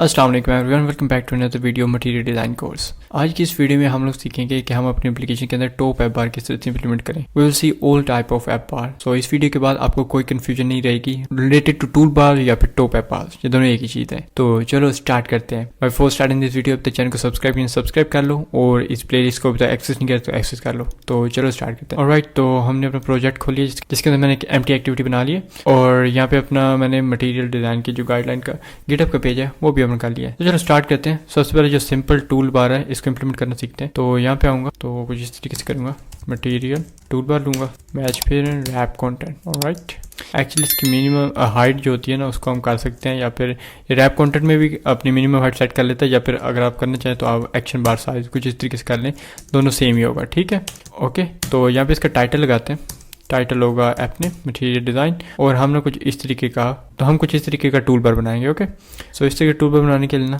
अस्सलाम वालेकुम everyone, welcome back to another video material design course. आज की इस वीडियो में हम लोग सीखेंगे कि हम अपनी एप्लीकेशन के अंदर टॉप ऐप बार किस तरह से इंप्लीमेंट करें। We will see all type of app bar. So इस वीडियो के बाद आपको कोई कंफ्यूजन नहीं रहेगी रिलेटेड टू टूल बार या फिर टॉप ऐप बार, ये दोनों एक ही चीज़ है। तो चलो स्टार्ट करते हैं। बिफोर स्टार्टिंग दिस वीडियो, अब तक चैनल को सब्सक्राइब कर लो और इस प्लेलिस्ट को एक्सेस नहीं किया तो एक्सेस कर लो। तो चलो स्टार्ट करते हैं। ऑलराइट, तो हमने अपना प्रोजेक्ट खोल लिया जिसके अंदर मैंने एक एम्प्टी एक्टिविटी बना ली है और यहाँ पे अपना मैंने मटेरियल डिज़ाइन की जो गाइडलाइन का गिटहब का पेज है वो भी अपना कर लिया है। तो चलो स्टार्ट करते हैं। सबसे पहले जो सिंपल टूल बार है इसको इंप्लीमेंट करना सीखते हैं। तो यहाँ पे आऊँगा तो कुछ इस तरीके से करूँगा, मटेरियल टूल बार लूँगा, मैच फिर रैप कंटेंट। ऑलराइट, एक्चुअली इसकी मिनिमम हाइट जो होती है ना उसको हम कर सकते हैं, या फिर रैप कंटेंट में भी अपनी मिनिमम हाइट सेट कर लेते हैं, या फिर अगर आप करना चाहें तो आप एक्शन बार साइज कुछ इस तरीके से कर लें, दोनों सेम ही होगा। ठीक है, ओके। तो यहाँ पे इसका टाइटल लगाते हैं। टाइटल होगा अपने मटेरियल डिज़ाइन और हमने कुछ इस तरीके का, तो हम कुछ इस तरीके का टूल बार बनाएंगे। ओके, सो इस तरीके टूल बार बनाने के लिए ना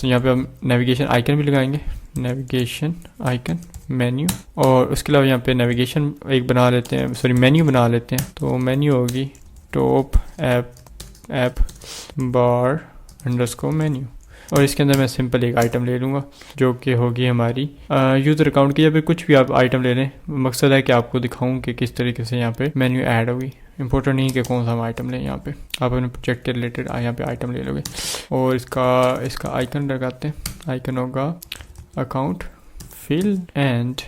यहाँ पे हम नेविगेशन आइकन भी लगाएंगे, नेविगेशन आइकन मेन्यू, और उसके अलावा यहाँ पे नेविगेशन एक बना लेते हैं, सॉरी मेन्यू बना लेते हैं। तो मेन्यू होगी टॉप ऐप बार अंडरस्कोर मेन्यू, और इसके अंदर मैं सिंपल एक आइटम ले लूँगा जो कि होगी हमारी यूज़र अकाउंट की, या फिर कुछ भी आप आइटम ले लें। मकसद है कि आपको दिखाऊं कि किस तरीके से यहाँ पे मेन्यू ऐड होगी। इंपॉर्टेंट नहीं कि कौन सा हम आइटम लें, यहाँ पे आप अपने प्रोजेक्ट के रिलेटेड यहाँ पे आइटम ले लोगे। और इसका आइकन लगाते हैं। आइकन होगा account fill and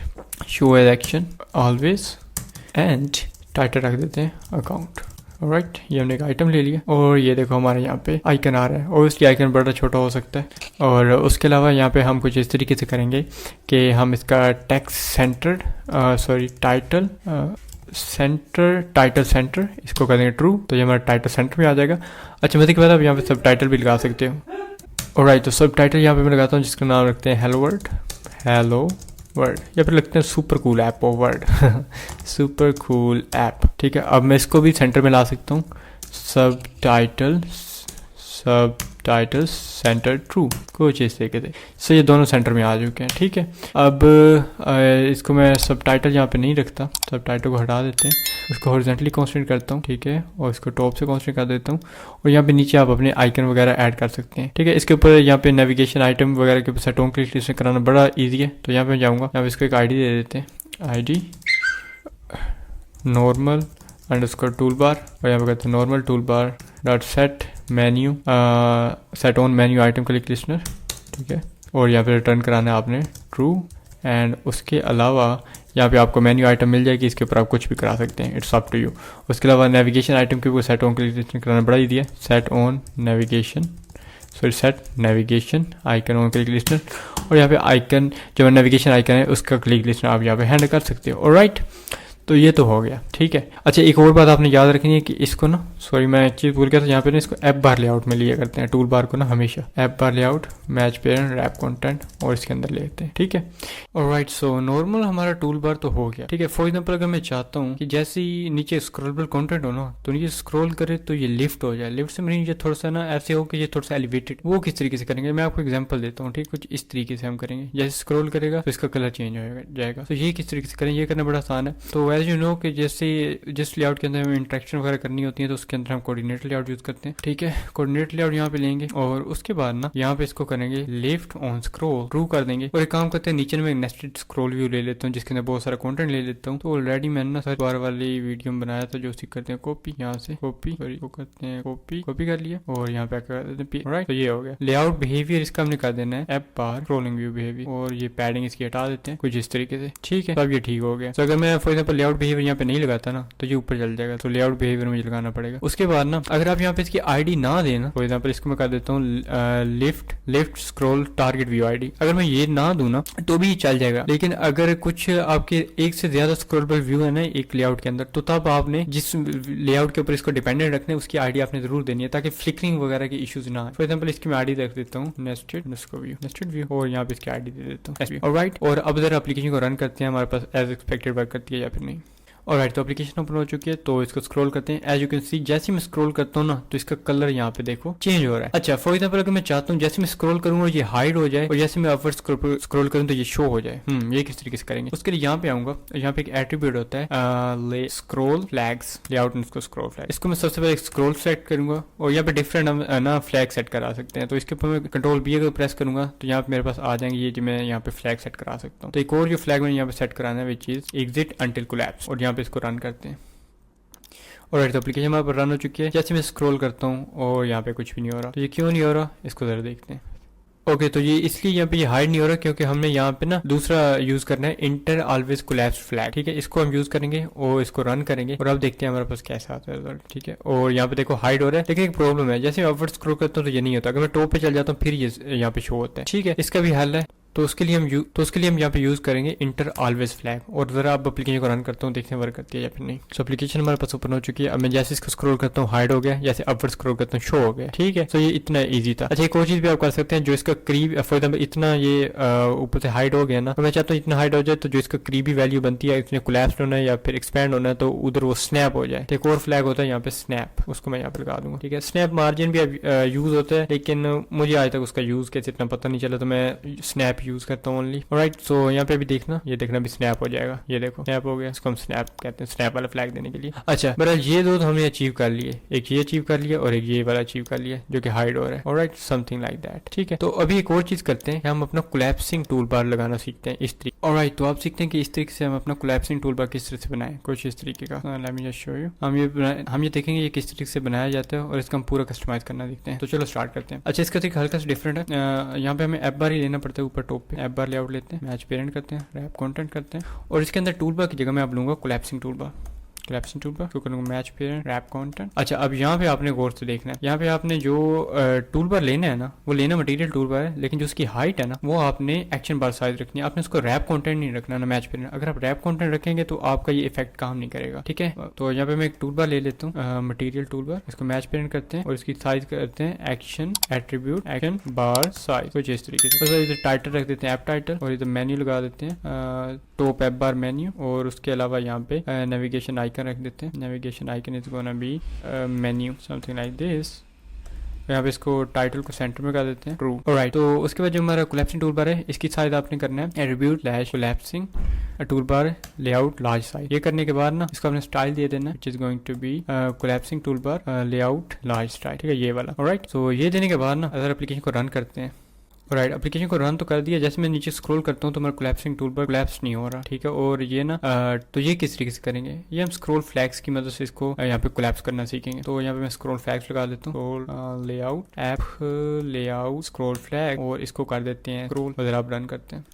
show as action always, and title रख देते हैं अकाउंट। राइट, ये हमने एक आइटम ले लिया और ये देखो हमारे यहाँ पे आइकन आ रहा है, और उसकी आइकन बड़ा छोटा हो सकता है। और उसके अलावा यहाँ पे हम कुछ इस तरीके से करेंगे कि हम इसका टेक्स्ट सेंटर्ड टाइटल सेंटर इसको कर देंगे ट्रू, तो ये हमारा टाइटल सेंटर में आ जाएगा। अच्छा, मजे के बाद आप यहाँ पे सब टाइटल भी लगा सकते हो। ऑलराइट, तो सब टाइटल यहाँ पे मैं लगाता हूँ जिसका नाम रखते हैं हेलो वर्ड, या फिर लगते हैं super cool app of word super cool app. ठीक है, अब मैं इसको भी सेंटर में ला सकता हूँ। सब टाइटल सेंटर ट्रू, कुछ इस तरीके से। सो ये दोनों सेंटर में आ चुके हैं। ठीक है, अब इसको मैं सब टाइटल यहाँ पे नहीं रखता, सब टाइटल को हटा देते हैं, उसको हॉरिजॉन्टली कांस्टेंट करता हूँ। ठीक है, और इसको टॉप से कांस्टेंट कर देता हूँ, और यहाँ पे नीचे आप अपने आइकन वगैरह ऐड कर सकते हैं। ठीक है, इसके ऊपर यहाँ पे नेविगेशन आइटम वगैरह के ऊपर सेट ऑन क्लिक लिस्ट कराना बड़ा ईजी है। तो यहाँ पे जाऊँगा, यहाँ पे इसको एक ID दे देते हैं, ID normal underscore tool bar, और यहाँ पे कहते हैं normal tool bar dot set menu set on menu item click listener. ठीक है, और यहाँ पे रिटर्न कराना है आपने ट्रू, एंड उसके अलावा यहाँ पे आपको मेन्यू आइटम मिल जाएगी, इसके ऊपर आप कुछ भी करा सकते हैं, इट्स अप टू यू। उसके अलावा नेविगेशन आइटम के ऊपर सेट ऑन क्लिक लिस्टनर कराना बड़ा ईजी है, set on navigation icon on click listener, और यहाँ पे आइकन जो नेविगेशन आइकन है उसका क्लिक लिस्टनर आप यहाँ पे हैंड कर सकते हो। ऑलराइट, तो ये तो हो गया। ठीक है, अच्छा एक और बात आपने याद रखनी है कि इसको ना, सॉरी मैं एक चीज़ भूल गया था, यहाँ पे ना इसको ऐप बार लेआउट में लिया करते हैं टूल बार को ना, हमेशा app bar layout match parent wrap content और इसके अंदर लेते हैं। ठीक है, ऑलराइट, सो नॉर्मल हमारा टूल बार तो हो गया। ठीक है, फॉर एग्जाम्पल अगर मैं चाहता हूँ कि जैसे ही नीचे स्क्रॉलेबल कंटेंट हो ना, तो नीचे स्क्रॉल करे तो ये लिफ्ट हो जाए, लिफ्ट से मेरे नीचे थोड़ा सा ना ऐसे हो कि ये थोड़ा सा एलिवेटेड, वो किस तरीके से करेंगे मैं आपको एग्जाम्पल देता हूँ। ठीक, कुछ इस तरीके से हम करेंगे, जैसे स्क्रॉल करेगा तो इसका कलर चेंज हो जाएगा। तो ये किस तरीके से करें, ये करना बड़ा आसान है। तो एज यू नो कि जैसे जिस लेआउट के अंदर हमें इंटरेक्शन वगैरह करनी होती है तो उसके अंदर हम कोऑर्डिनेट लेआउट यूज करते हैं। ठीक है, कोऑर्डिनेट लेआउट यहाँ पे लेंगे और उसके बाद ना यहाँ पे इसको करेंगे लेफ्ट ऑन स्क्रॉल ट्रू कर देंगे, और एक काम करते हैं नीचे में एक नेस्टेड स्क्रॉल व्यू ले लेता हूँ जिसके अंदर बहुत सारा कंटेंट ले लेता हूँ। तो ऑलरेडी मैंने ना सर्च बार वाली वीडियो में बनाया था, जो उसी करते हैं कॉपी, यहाँ से कॉपी करते हैं कॉपी कर लिया, और यहाँ पे कर देते हैं। राइट, तो ये हो गया लेआउट बिहेवियर, इसका हमने कर देना है ऐप बार स्क्रॉलिंग व्यू बिहेवियर, और ये पैडिंग इसकी हटा देते हैं कुछ इस तरीके से। ठीक है, तो अब ये ठीक हो गया। तो अगर मैं फॉर एग्जाम्पल लेआउट बिहेवियर यहाँ पे नहीं लगाता ना तो ये ऊपर चल जाएगा, तो लेआउट बिहेवियर मुझे लगाना पड़ेगा। उसके बाद ना अगर आप यहाँ पे इसकी ID ना देना, फॉर एग्जाम्पल इसको मैं कर देता हूँ left scroll target view ID, अगर मैं ये ना दूं ना तो भी चल जाएगा। लेकिन अगर कुछ आपके एक से ज्यादा स्क्रॉलेबल व्यू है ना एक लेआउट के अंदर, तो तब आपने जिस लेआउट के ऊपर इसको डिपेंडेंट रखना है उसकी ID आपने जरूर देनी है, ताकि फ्लिकरिंग वगैरह के इश्यूज ना आए। फॉर एग्जाम्पल इसकी मैं ID रख देता हूँ नेस्टेड व्यू, और यहाँ पे इसकी ID दे देता हूँ। ऑलराइट, और अब अगर एप्लीकेशन को रन करते हैं हमारे पास एज एक्सपेक्टेड वर्क करती है या फिर नहीं। ऑलराइट, तो एप्लीकेशन ओपन हो चुकी है, तो इसको स्क्रॉल करते हैं। एज यू कैन सी जैसे मैं स्क्रॉल करता हूँ ना तो इसका कलर यहाँ पे देखो चेंज हो रहा है। अच्छा, फॉर एग्जाम्पल अगर मैं चाहता हूँ जैसे मैं स्क्रॉल करूंगा ये हाइड हो जाए और जैसे मैं अपवर्ड स्क्रॉल करूँ तो ये शो हो जाए, ये किस तरीके से करेंगे उसके लिए यहाँ पे आऊंगा। यहाँ पे एक एट्रीब्यूट होता है स्क्रॉल फ्लैग्स, लेआउट इसको स्क्रॉल फ्लैग, इसको मैं सबसे पहले स्क्रॉल सेट करूंगा और यहाँ पे डिफरेंट हम ना फ्लैग सेट करा सकते हैं। तो इसके ऊपर मैं कंट्रोल बी अगर प्रेस करूंगा तो यहाँ पे मेरे पास आ जाएंगे ये जो मैं यहाँ पे फ्लैग सेट करा सकता हूँ। तो एक और जो फ्लैग मैंने यहाँ पे सेट कराना है which is exit until collapse, और यहाँ पे इसको रन करते हैं। और तो एप्लीकेशन हमारे पर रन हो चुकी है। जैसे मैं स्क्रॉल करता हूँ और यहाँ पे कुछ भी नहीं हो रहा, तो ये क्यों नहीं हो रहा इसको जरा देखते हैं। ओके, तो ये इसलिए यहाँ पे ये हाइड नहीं हो रहा क्योंकि हमने यहाँ पे ना दूसरा यूज करना है इंटर ऑलवेज कोलैप्स फ्लैग, ठीक है। इसको हम यूज करेंगे और इसको रन करेंगे और अब देखते हैं हमारे पास कैसा आता है रिजल्ट, ठीक है। और यहाँ पे देखो हाइड हो रहा है, लेकिन एक प्रॉब्लम है, जैसे मैं अपवर्ड स्क्रॉल करता हूँ तो ये नहीं होता, अगर मैं टॉप पे चल जाता हूँ फिर ये यहाँ पे शो होता है, ठीक है। इसका भी हल है, तो उसके लिए हम यहाँ पे यूज करेंगे इंटर ऑलवेज फ्लैग। और जरा अब एप्लीकेशन को रन करता हूँ, देखते हैं वर्क करती है या फिर नहीं। सो एप्लीकेशन हमारे पास ओपन हो चुकी है। अब मैं जैसे इसको स्क्रॉल करता हूँ हाइड हो गया, जैसे अपवर्ड स्क्रॉल करता हूँ शो हो गया, ठीक है। तो ये इतना इजी था। अच्छा, एक और चीज भी आप कर सकते हैं, जो इसका करीब फॉर एग्जाम्पल इतना ये ऊपर से हाइड हो गया ना, तो मैं चाहता हूँ इतना हाइड हो जाए तो जो इसका करीबी वैल्यू बनती है इसमें कोलैप्स होना है या फिर एक्सपैंड होना है तो उधर वो स्नैप हो जाए। एक और फ्लैग होता है यहाँ पे स्नैप, उसको मैं यहाँ पे लगा दूंगा, ठीक है। स्नैप मार्जिन भी यूज होता है, लेकिन मुझे आज तक उसका यूज कैसे इतना पता नहीं चला, तो मैं स्नैप यूज करता हूँ ओनली। ऑलराइट, सो यहाँ पे भी देखना, ये देखना भी स्नैप हो जाएगा, ये देखो स्नैप हो गया। इसको हम स्नैप कहते हैं, स्नैप वाला फ्लैग देने के लिए। अच्छा, बहरहाल ये दो तो हमने अचीव कर लिए, एक ये अचीव कर लिया और एक ये वाला अचीव कर लिया जो कि हाइड हो रहा है। ऑलराइट, समथिंग लाइक दैट, ठीक है। तो अभी एक और चीज करते हैं, हम अपना कोलैप्सिंग टूल बार लगाना सीखते हैं इस तरीके। ऑलराइट, तो आप सीखते हैं कि इस तरीके से हम अपना कोलैप्सिंग टूल बार किस तरह से बनाएं, कुछ इस तरीके का। Let me just show you. हम ये देखेंगे ये किस तरीके से बनाया जाता है और इसका हम पूरा कस्टमाइज करना देखते हैं। तो चलो स्टार्ट करते हैं। अच्छा, इसका तरीका हल्का सा डिफरेंट है। यहाँ पे हमें ऐप बार ही लेना पड़ता है, ऊपर टॉप पे ऐप बार लेआउट लेते हैं, मैच पेरेंट करते हैं, रैप कंटेंट करते हैं और इसके अंदर टूल बार की जगह मैं आप लूंगा collapsing tool bar, collapsing tool bar क्यों करूंगा मैच पेरेंट रैप कंटेंट। अच्छा, अब यहाँ पे आपने गौर से देखना है, यहाँ पे आपने जो टूल बार लेना है ना वो लेना मटेरियल टूल बार है, लेकिन जो उसकी हाइट है ना वो आपने एक्शन बार साइज रखनी है। आपने उसको रैप कंटेंट नहीं रखना ना मैच पेरेंट। अगर आप रैप कंटेंट रखेंगे तो आपका ये इफेक्ट काम नहीं करेगा, ठीक है। तो यहाँ पे मैं एक टूल बार ले लेता हूँ, मटेरियल टूल बार, इसको मैच पेरेंट करते हैं और इसकी साइज करते हैं एक्शन एट्रीब्यूट एक्शन बार साइज, कुछ इस तरीके से। तो इधर टाइटल रख देते हैं ऐप टाइटल और इधर मेन्यू लगा देते हैं टॉप ऐप बार मेन्यू, और उसके अलावा यहाँ पे नेविगेशन आइकन रख देते हैं। Navigation icon is gonna be menu something like this. यहाँ पे इसको टाइटल को सेंटर में कर देते हैं ट्रू। ऑलराइट, तो उसके बाद जो हमारा कोलैप्सिंग टूल बार है इसकी साइज आपने करना है attribute slash collapsing toolbar layout large size. ये करने के बाद ना इसको आपने स्टाइल दे देना which is going to be collapsing toolbar layout large style, ठीक है, ये वाला। ऑलराइट, तो ये देने के बाद ना अगर एप्लीकेशन को रन करते हैं, राइट, एप्लीकेशन को रन तो कर दिया, जैसे मैं नीचे स्क्रॉल करता हूँ तो मेरा कोलैप्सिंग टूल पर कोलैप्स नहीं हो रहा, ठीक है। और ये ना तो ये किस तरीके से करेंगे, ये हम स्क्रॉल फ्लैग्स की मदद से इसको यहाँ पे कोलैप्स करना सीखेंगे। तो यहाँ पे मैं स्क्रॉल फ्लैग्स लगा देता हूँ, layout app layout scroll flag और इसको कर देते हैं स्क्रॉल, अगर आप रन करते हैं।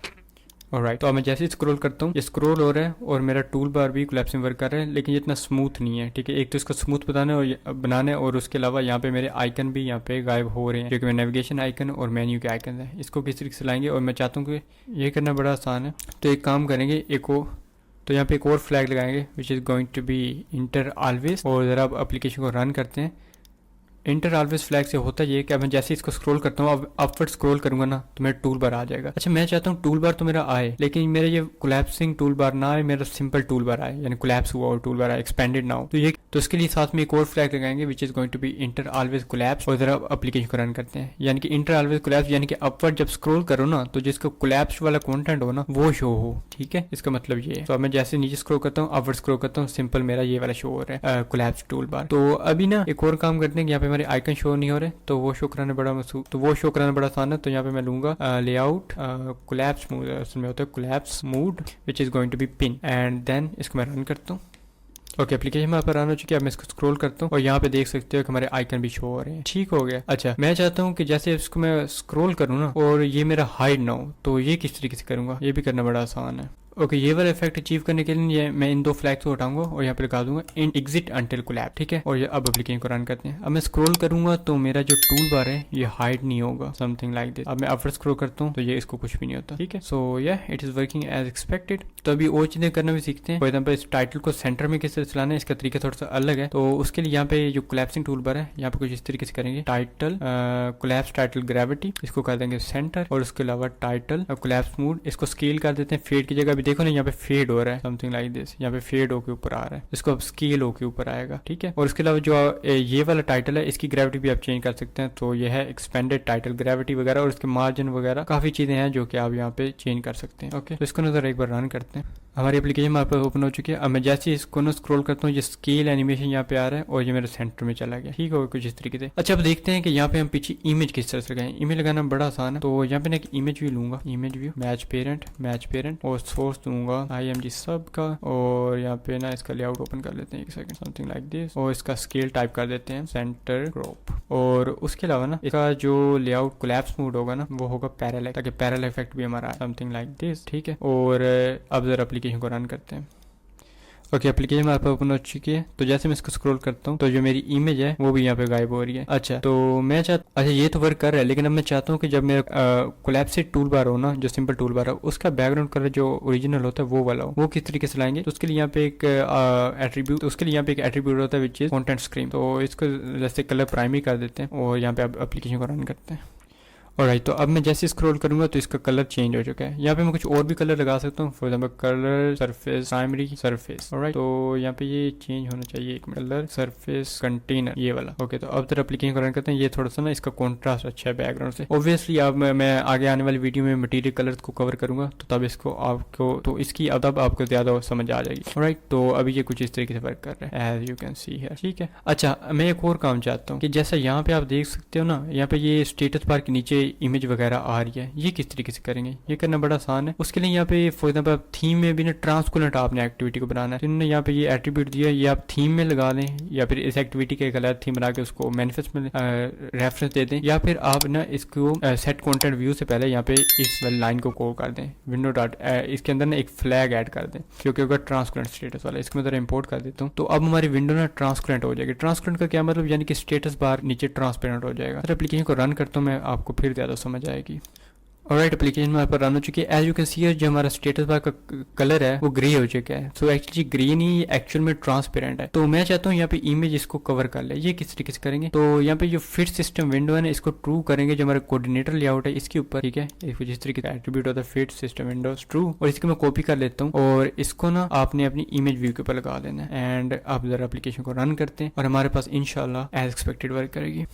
ऑलराइट, तो मैं जैसे ही स्क्रॉल करता हूँ ये स्क्रॉल हो रहा है और मेरा टूल बार भी कोलैप्सिंग वर्क कर रहा है, लेकिन ये इतना स्मूथ नहीं है, ठीक है। एक तो इसको स्मूथ बनाना है और उसके अलावा यहाँ पे मेरे आइकन भी यहाँ पे गायब हो रहे हैं, क्योंकि मैं नेविगेशन आइकन और मेन्यू के आइकन है। इसको किस तरीके से लाएंगे, और मैं चाहता हूँ कि ये करना बड़ा आसान है। तो एक काम करेंगे, तो यहाँ पे एक और फ्लैग लगाएंगे which is going to be enter always, और जरा आप एप्लीकेशन को रन करते हैं। इंटर ऑलवेज फ्लैग से होता ये कि मैं जैसे इसको स्क्रॉल करता हूँ, अब अपवर्ड स्क्रॉल करूंगा ना तो मेरा टूल बार आ जाएगा। अच्छा, मैं चाहता हूँ टूल बार तो मेरा आए, लेकिन मेरा ये कोलैप्सिंग टूल बार ना आए, मेरा सिंपल टूल बार आए, यानी कोलैप्स हुआ और टूल बार आए एक्सपेंडेड ना हो। तो इसके लिए साथ में एक और फ्लैग लगाएंगे which is going to be enter always collapse, और जरा एप्लीकेशन को रन करते हैं। यानी कि इंटर ऑलवेज कोलैप्स यानी कि अपवर्ड जब स्क्रॉल करो ना तो जिसका कोलैप्स वाला कंटेंट हो ना वो शो हो, ठीक है, इसका मतलब ये है। तो अब मैं जैसे नीचे स्क्रॉल करता हूँ अपवर्ड स्क्रॉल करता हूँ, सिंपल मेरा ये वाला शो हो रहा है कोलैप्स टूल बार। तो अभी ना एक और काम करते हैं कि यहाँ पे हमारे आइकन शो नहीं हो रहे, तो वो शो कराना बड़ा आसान है। तो यहाँ पे मैं लूंगा लेआउट कोलैप्स मूड, असल में होता है collapse mode which is going to be pin, and then इसको मैं रन करता हूँ। ओके, एप्लीकेशन हमारे पर रन हो चुकी है। अब मैं इसको स्क्रॉल करता हूँ और यहाँ पे देख सकते हो कि हमारे आइकन भी शो हो रहे हैं, ठीक हो गया। अच्छा, मैं चाहता हूँ कि जैसे इसको मैं स्क्रॉल करूँ ना और ये मेरा हाइड ना हो, तो ये किस तरीके से करूंगा, ये भी करना बड़ा आसान है। ओके, ये वाला इफेक्ट अचीव करने के लिए मैं इन दो फ्लैग्स को हटाऊंगा और यहाँ पे लगा दूंगा इन एग्जिट अंटिल कोलैप्स, ठीक है। और ये अब एप्लीकेशन को रन करते हैं। अब मैं स्क्रॉल करूंगा तो मेरा जो टूल बार है ये हाइड नहीं होगा, समथिंग लाइक दिस। अब मैं अपवर्ड स्क्रॉल करता हूँ तो ये इसको कुछ भी नहीं होता, ठीक है। So yeah it is working as expected. तो अभी और चीजें करना भी सीखते हैं। फॉर एग्जाम्पल इस टाइटल को सेंटर में किस तरह चलाना है, इसका तरीका थोड़ा सा अलग है। तो उसके लिए यहाँ पे जो कोलैप्सिंग टूल बार है यहाँ पे कुछ इस तरीके से करेंगे, टाइटल कोलैप्स टाइटल ग्रेविटी, इसको कर देंगे सेंटर, और उसके अलावा टाइटल कोलैप्स मूड, इसको स्केल कर देते हैं, फेड की जगह भी देखो ना यहाँ पे फेड हो रहा है समथिंग लाइक दिस, यहाँ पे फेड होके ऊपर आ रहा है, इसको अब स्केल होके ऊपर आएगा, ठीक है। और इसके अलावा जो ये वाला टाइटल है इसकी ग्रेविटी भी आप चेंज कर सकते हैं, तो ये है एक्सपेंडेड टाइटल ग्रेविटी वगैरह, और इसके मार्जिन वगैरह काफी चीजें हैं जो कि आप यहाँ पे चेंज कर सकते हैं। ओके, तो इसको नजर एक बार रन करते हैं। हमारी एप्लीकेशन हमारे पास ओपन हो चुकी है। अब मैं जैसे इसको ना स्क्रॉल करता हूँ, ये स्केल एनिमेशन यहाँ पे आ रहा है और ये मेरे सेंटर में चला गया, ठीक है, कुछ इस तरीके से। अच्छा, अब देखते हैं कि यहाँ पे हम पीछे इमेज किस तरह से लगाएं। इमेज लगाना बड़ा आसान है, तो यहाँ पे ना एक इमेज व्यू लूंगा, इमेज व्यू, मैच पेरेंट और सोर्स दूंगा IMG सब का, और यहाँ पे ना इसका लेआउट ओपन कर लेते हैं, एक सेकंड, समथिंग लाइक दिस, और इसका स्केल टाइप कर देते हैं सेंटर क्रॉप। और उसके अलावा ना इसका जो लेआउट कोलैप्स मोड होगा ना वो होगा पैरेलल, ताकि पैरेलल इफेक्ट भी हमारा समथिंग लाइक दिस, ठीक है। और अब जरा एप्लीकेशन को रन करते हैं। ओके, एप्लीकेशन हमारे पास ओपन हो चुकी है। तो जैसे मैं इसको स्क्रॉल करता हूँ तो जो मेरी इमेज है वो भी यहाँ पे गायब हो रही है। अच्छा, तो मैं अच्छा ये तो वर्क कर रहा है, लेकिन अब मैं चाहता हूँ कि जब मेरा कोलैप्सिड टूल बार हो ना, जो सिंपल टूल बार है, उसका बैकग्राउंड कलर जो ओरिजिनल होता है वो वाला हो, वो किस तरीके से लाएंगे। तो उसके लिए यहाँ पे एक एट्रीब्यूट होता है विच इज कंटेंट स्क्रीन। तो इसको जैसे कलर प्राइमरी कर देते हैं और यहाँ पे अब एप्लीकेशन को रन करते हैं। ऑलराइट, तो अब मैं जैसे स्क्रॉल करूंगा तो इसका कलर चेंज हो चुका है। यहाँ पे मैं कुछ और भी कलर लगा सकता हूँ, for example colour surface primary surface. Alright, तो यहाँ पे ये चेंज होना चाहिए, एक कलर सरफेस कंटेनर, ये वाला। ओके, तो अब तक एप्लीकेशन को रन करते हैं। ये थोड़ा सा ना इसका कॉन्ट्रास्ट अच्छा है बैकग्राउंड से। ऑब्वियसली अब मैं आगे आने वाली वीडियो में मटेरियल कलर्स को कवर करूंगा, तो तब इसको आपको तो इसकी अब आपको ज्यादा समझ आ जाएगी। ऑलराइट, तो अभी ये कुछ इस तरीके से वर्क कर रहा है, एज यू कैन सी है, ठीक है। अच्छा, मैं एक और काम चाहता हूँ कि जैसा यहाँ पे आप देख सकते हो ना, यहाँ पे ये स्टेटस बार के नीचे इमेज वगैरह आ रही है, ये किस तरीके से करेंगे, ये करना बड़ा आसान है। उसके लिए यहाँ पे फॉर एग्जाम्पल थीम में भी ना ट्रांसपेरेंट आपने एक्टिविटी को बनाना है, तो इन्होंने यहाँ पे ये एट्रीब्यूट दिया है, ये आप थीम में लगा लें, या फिर इस एक्टिविटी के एक अलग थीम बना के उसको मैनिफेस्ट में रेफरेंस दे दें, या फिर आप ना इसको सेट कंटेंट व्यू से पहले यहाँ पे इस लाइन को कॉल कर दें, विंडो डॉट इसके अंदर ना एक फ्लैग ऐड कर दें, क्योंकि होगा ट्रांसपेरेंट स्टेटस वाला। इसको मैं जरा इंपोर्ट कर देता हूँ। तो अब हमारी विंडो ना ट्रांसपेरेंट हो जाएगी। ट्रांसपेरेंट का क्या मतलब, यानी कि स्टेटस बार नीचे ट्रांसपेरेंट हो जाएगा। एप्लीकेशन को रन करता हूँ मैं, आपको फिर ज्यादा समझ आएगी। ऑलराइट, एप्लीकेशन हमारे पर रन हो चुकी है। एज यू कैन सी जो हमारा स्टेटस बार का कलर है वो ग्रे हो चुका है। सो एक्चुअली ग्रीन ही एक्चुअल में ट्रांसपेरेंट है। तो मैं चाहता हूँ यहाँ पे इमेज इसको कवर कर ले। ये किस तरीके से करेंगे, तो यहाँ पे जो फिट सिस्टम विंडो है ना, इसको ट्रू करेंगे, जो हमारा कोऑर्डिनेटर लेआउट है इसके ऊपर, ठीक है। जिस तरीके का एट्रीब्यूट होता है फिट सिस्टम विंडोज ट्रू, और इसको मैं कॉपी कर लेता हूँ और इसको ना आपने अपनी इमेज व्यू के ऊपर लगा देना है। एंड आप जरा एप्लीकेशन को रन करते हैं और हमारे पास इंशाल्लाह एज एक्सपेक्टेड वर्क करेगी।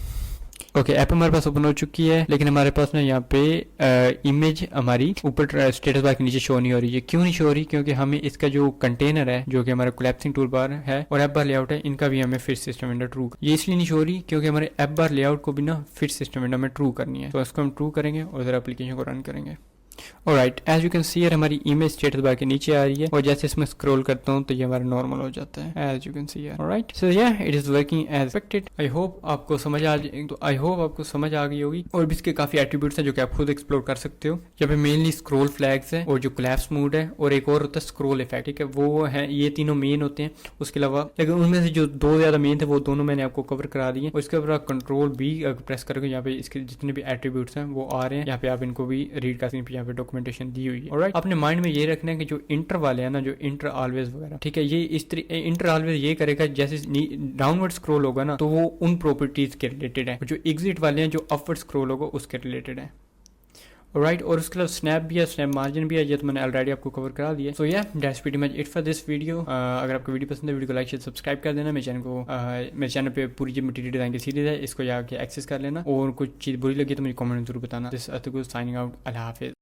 ओके, ऐप हमारे पास ओपन हो चुकी है, लेकिन हमारे पास ना यहाँ पे इमेज हमारी ऊपर स्टेटस बार के नीचे शो नहीं हो रही है। क्यों नहीं शो हो रही, क्योंकि हमें इसका जो कंटेनर है, जो कि हमारा कोलैप्सिंग टूल बार है और ऐप बार लेआउट है, इनका भी हमें फिट सिस्टम विंडो ट्रू, ये इसलिए नहीं शो हो रही क्योंकि हमारे ऐप बार लेआउट को भी ना फिट सिस्टम विंडो में ट्रू करनी है। तो इसको हम ट्रू करेंगे और जरा एप्लीकेशन को रन करेंगे। Alright, as you can see हमारी इमेज स्टेटस बार के नीचे आ रही है और जैसे इसमें स्क्रॉल करता हूँ तो ये हमारा नॉर्मल हो जाता है, as you can see. Alright, so yeah it is working as expected. I hope आपको समझ आ गई होगी। और भी इसके काफी एट्रीब्यूट्स हैं जो कि आप खुद एक्सप्लोर कर सकते हो। यहाँ पे मेनली स्क्रॉल फ्लैग्स है और जो कोलैप्स मोड है, और एक और होता है स्क्रॉल इफेक्ट, ठीक है। वो है, ये तीनों मेन होते हैं। उसके अलावा लेकिन उनमें से जो दो ज्यादा मेन थे वो दोनों मैंने आपको कवर करा दिए। और इसके ऊपर कंट्रोल भी प्रेस करके यहाँ पे इसके जितने भी एट्रीब्यूट्स हैं वो आ रहे हैं। यहाँ पे आप इनको भी रीड कर सकते हैं, यहाँ पे डॉक्यूमेंटेशन दी हुई है। ऑलराइट, अपने माइंड में ये रखना है कि जो इंटर वाले हैं ना, जो इंटर ऑलवेज वगैरह, ठीक है, ये इस तरीके इंटर ऑलवेज ये करेगा, जैसे डाउनवर्ड स्क्रॉल होगा ना तो वो उन प्रॉपर्टीज के रिलेटेड है। जो एग्जिट वाले हैं, जो अपवर्ड स्क्रॉल होगा उसके रिलेटेड है। राइट, और उसके अलावा स्नैप भी है, स्नैप मार्जिन भी है, ये तो मैंने ऑलरेडी आपको कवर करा दिया। सो या that's pretty much it for this video. अगर आपको वीडियो पसंद है, वीडियो को लाइक शेयर सब्सक्राइब कर देना। मेरे चैनल पे पूरी जो मटेरियल डिजाइन की सीरीज है इसको जाके एक्सेस कर लेना, और कुछ चीज बुरी लगी तो मुझे कमेंट में जरूर बताना। This Atul signing out, Allah Hafiz.